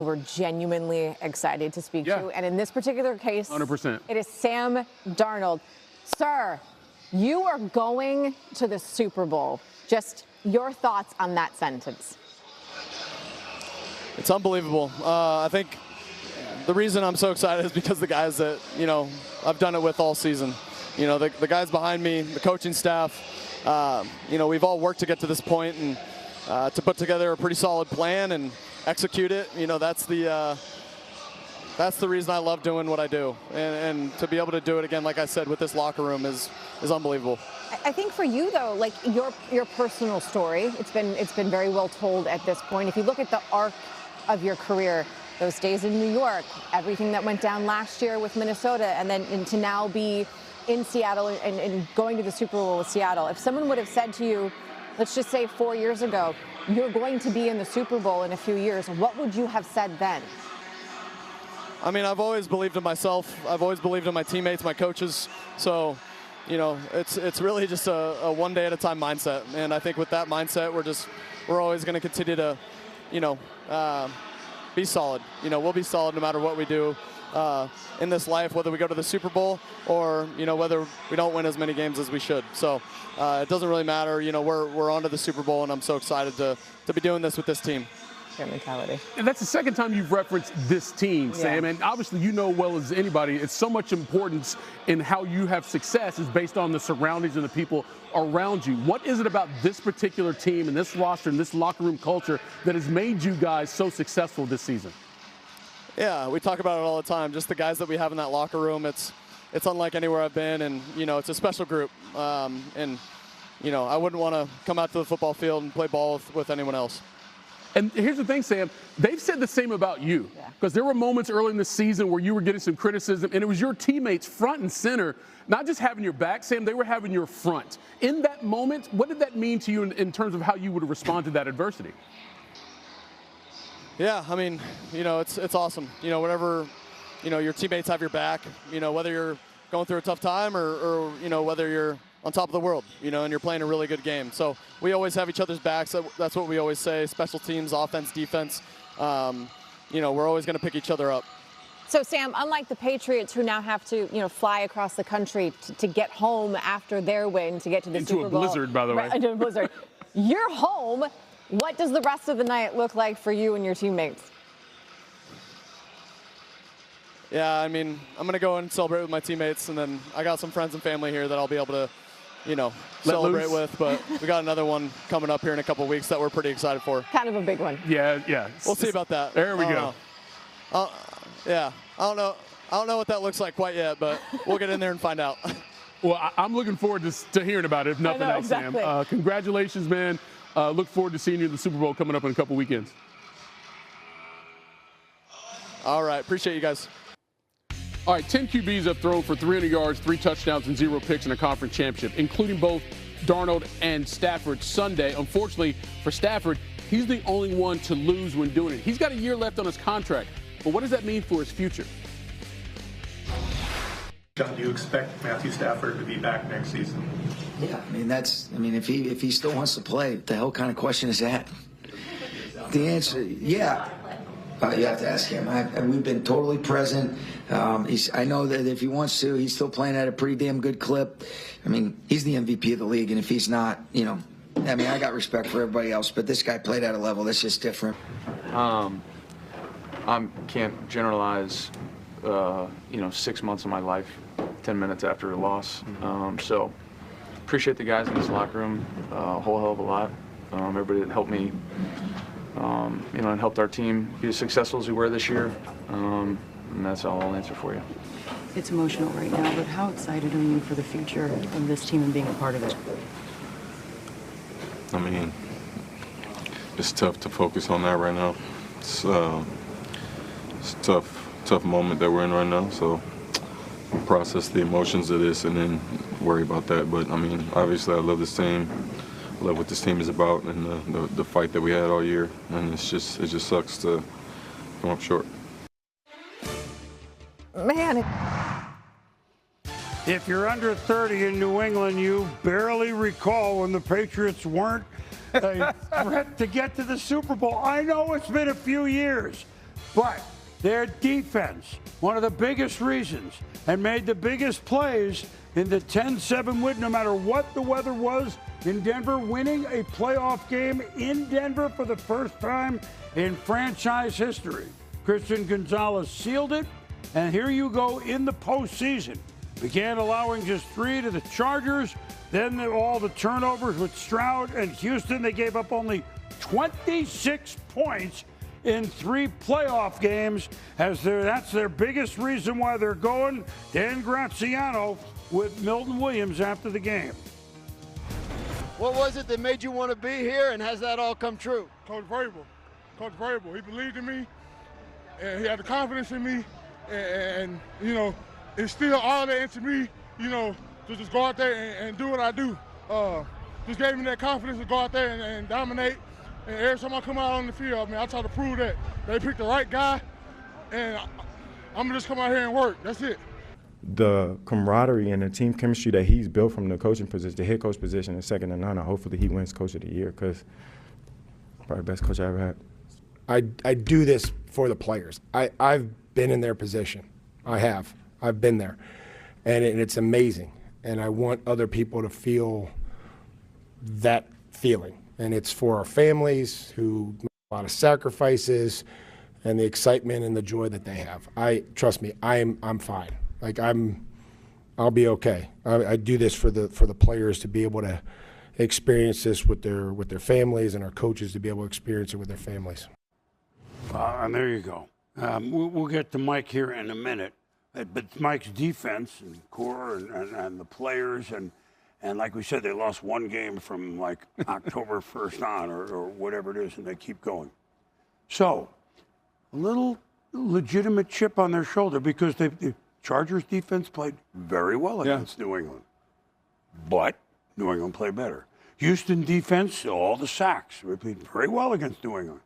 we're genuinely excited to speak to. And in this particular case, 100%. It is Sam Darnold. Sir, you are going to the Super Bowl. Just your thoughts on that sentence. It's unbelievable. I think the reason I'm so excited is because the guys that, I've done it with all season. The guys behind me, the coaching staff, we've all worked to get to this point and to put together a pretty solid plan and execute it. That's the reason I love doing what I do. And to be able to do it again, like I said, with this locker room is unbelievable. I think for you, though, like your personal story, it's been very well told at this point. If you look at the arc of your career, those days in New York, everything that went down last year with Minnesota, and to now be in Seattle and going to the Super Bowl with Seattle. If someone would have said to you, let's just say 4 years ago, you're going to be in the Super Bowl in a few years, what would you have said then? I mean, I've always believed in myself. I've always believed in my teammates, my coaches. So, it's really just a one day at a time mindset. And I think with that mindset, we're always going to continue to, be solid. We'll be solid no matter what we do in this life, whether we go to the Super Bowl or, whether we don't win as many games as we should. So it doesn't really matter. We're on to the Super Bowl, and I'm so excited to be doing this with this team. Your mentality. And that's the second time you've referenced this team, Sam. And obviously, well as anybody, it's so much importance in how you have success is based on the surroundings and the people around you. What is it about this particular team and this roster and this locker room culture that has made you guys so successful this season? Yeah, we talk about it all the time. Just the guys that we have in that locker room, it's unlike anywhere I've been, and it's a special group. I wouldn't want to come out to the football field and play ball with anyone else. And here's the thing, Sam, they've said the same about you, because there were moments early in the season where you were getting some criticism, and it was your teammates front and center, not just having your back, Sam, they were having your front. In that moment, what did that mean to you in terms of how you would respond to that adversity? Yeah, I mean, it's awesome. Whenever, your teammates have your back, whether you're going through a tough time or whether you're on top of the world, and you're playing a really good game. So we always have each other's backs. That's what we always say, special teams, offense, defense. We're always going to pick each other up. So, Sam, unlike the Patriots, who now have to, fly across the country to get home after their win to get to the Super Bowl. Into a blizzard, by the way. Right, into a blizzard. You're home. What does the rest of the night look like for you and your teammates? Yeah, I mean, I'm going to go and celebrate with my teammates, and then I got some friends and family here that I'll be able to, celebrate with. But we got another one coming up here in a couple of weeks that we're pretty excited for. Kind of a big one. Yeah. We'll see about that. There we go. Yeah, I don't know what that looks like quite yet, but we'll get in there and find out. Well, I'm looking forward to hearing about it, if nothing else, exactly. Sam. Congratulations, man. Look forward to seeing you in the Super Bowl coming up in a couple weekends. All right. Appreciate you guys. All right, 10 QBs have thrown for 300 yards, 3 touchdowns, and 0 picks in a conference championship, including both Darnold and Stafford Sunday. Unfortunately for Stafford, he's the only one to lose when doing it. He's got a year left on his contract, but what does that mean for his future? John, do you expect Matthew Stafford to be back next season? Yeah, if he still wants to play, what the hell kind of question is that? The answer, yeah. You have to ask him. We've been totally present. I know that if he wants to, he's still playing at a pretty damn good clip. I mean, he's the MVP of the league, and if he's not, I got respect for everybody else, but this guy played at a level that's just different. I can't generalize, 6 months of my life, 10 minutes after a loss. So appreciate the guys in this locker room a whole hell of a lot. Everybody that helped me. And helped our team be as successful as we were this year. And that's all I'll answer for you. It's emotional right now, but how excited are you for the future of this team and being a part of it? I mean, it's tough to focus on that right now. It's a tough moment that we're in right now, so we'll process the emotions of this and then worry about that. But, I mean, obviously I love this team. Love what this team is about and the fight that we had all year, and it just sucks to come up short. Man. If you're under 30 in New England, you barely recall when the Patriots weren't a threat to get to the Super Bowl. I know it's been a few years, But their defense, one of the biggest reasons, and made the biggest plays in the 10-7 win, no matter what the weather was in Denver, winning a playoff game in Denver for the first time in franchise history. Christian Gonzalez sealed it, and here you go in the postseason. Began allowing just 3 to the Chargers, then all the turnovers with Stroud and Houston. They gave up only 26 points in 3 playoff games. That's their biggest reason why they're going. Dan Graziano with Milton Williams after the game. What was it that made you want to be here, and has that all come true? Coach Vrabel. Coach Vrabel, he believed in me, and he had the confidence in me, and you know, it's still all that into me, you know, to just go out there and do what I do. Just gave me that confidence to go out there and dominate. And every time I come out on the field, man, I try to prove that they picked the right guy, and I'm gonna just come out here and work. That's it. The camaraderie and the team chemistry that he's built from the coaching position, the head coach position, is second to none. Hopefully he wins Coach of the Year, because probably the best coach I ever had. I do this for the players. I've been in their position. I've been there, and it's amazing. And I want other people to feel that feeling. And it's for our families who make a lot of sacrifices, and the excitement and the joy that they have. Trust me, I'm fine. Like I'll be okay. I do this for the players to be able to experience this with their families, and our coaches to be able to experience it with their families. And there you go. We'll get to Mike here in a minute. But Mike's defense and core and the players and like we said, they lost 1 game from like October 1st on or whatever it is, and they keep going. So a little legitimate chip on their shoulder, because the Chargers defense played very well against New England. But New England played better. Houston defense, all the sacks. They played very well against New England.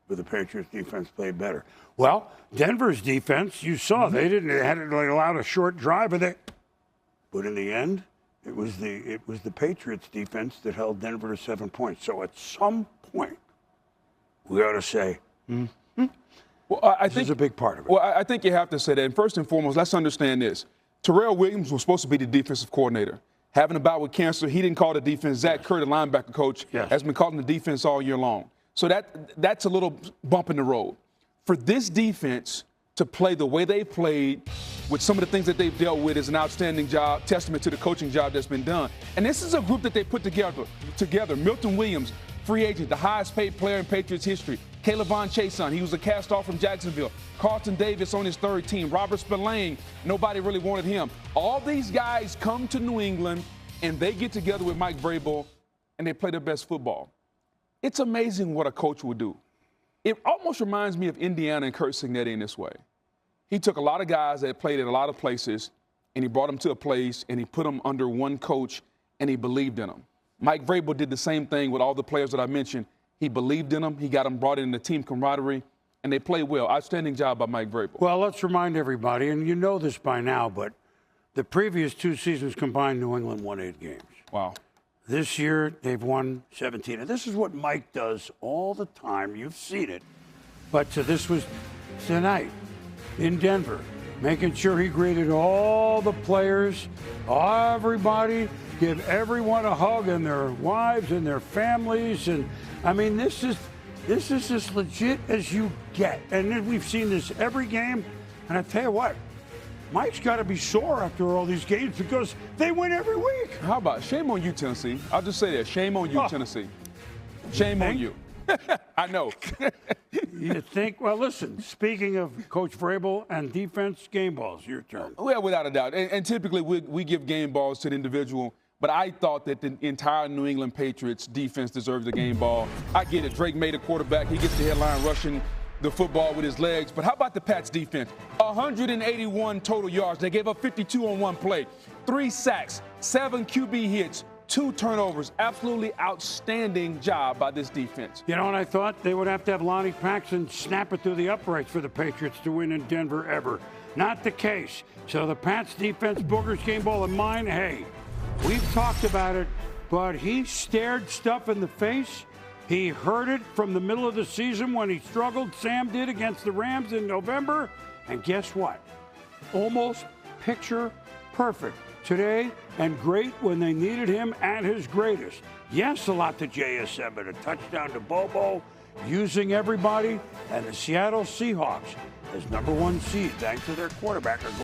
But the Patriots defense played better. Well, Denver's defense, you saw, they allowed a short drive, but in the end, it was the Patriots defense that held Denver to 7 points. So at some point, we ought to say, well, I think this is a big part of it. Well, I think you have to say that. And first and foremost, let's understand this. Terrell Williams was supposed to be the defensive coordinator. Having a bout with cancer, he didn't call the defense. Zach Kerr, the linebacker coach, has been calling the defense all year long. So that's a little bump in the road. For this defense to play the way they played, with some of the things that they've dealt with, is an outstanding job, testament to the coaching job that's been done. And this is a group that they put together. Milton Williams, free agent, the highest paid player in Patriots history. Caleb Von Chason, he was a cast-off from Jacksonville. Carlton Davis on his 3rd team. Robert Spillane, nobody really wanted him. All these guys come to New England, and they get together with Mike Vrabel, and they play their best football. It's amazing what a coach will do. It almost reminds me of Indiana and Kurt Signetti in this way. He took a lot of guys that played in a lot of places, and he brought them to a place, and he put them under one coach, and he believed in them. Mike Vrabel did the same thing with all the players that I mentioned. He believed in them. He got them brought in the team camaraderie, and they played well. Outstanding job by Mike Vrabel. Well, let's remind everybody, and you know this by now, but the previous 2 seasons combined, New England won 8 games. Wow. This year, they've won 17. And this is what Mike does all the time. You've seen it. But this was tonight in Denver, making sure he greeted all the players, everybody, give everyone a hug, and their wives and their families. And, I mean, this is as legit as you get. And then we've seen this every game. And I tell you what, Mike's got to be sore after all these games, because they win every week. How about shame on you, Tennessee? I'll just say that. Shame on you, Tennessee. Shame on you. I know. You think? Well, listen, speaking of Coach Vrabel and defense, game balls, your turn. Well, without a doubt. And typically we give game balls to the individual, but I thought that the entire New England Patriots defense deserves the game ball. I get it. Drake made a quarterback. He gets the headline rushing the football with his legs. But how about the Pats defense? 181 total yards. They gave up 52 on one play, 3 sacks, 7 QB hits, 2 turnovers. Absolutely outstanding job by this defense. You know, and I thought they would have to have Lonnie Paxson snap it through the uprights for the Patriots to win in Denver ever. Not the case. So the Pats defense, Booger's game ball in mine, hey, we've talked about it, but he stared stuff in the face He heard it from the middle of the season when he struggled. Sam did against the Rams in November. And guess what? Almost picture perfect today, and great when they needed him at his greatest. Yes, a lot to JSN, but a touchdown to Bobo, using everybody, and the Seattle Seahawks as #1 seed thanks to their quarterback.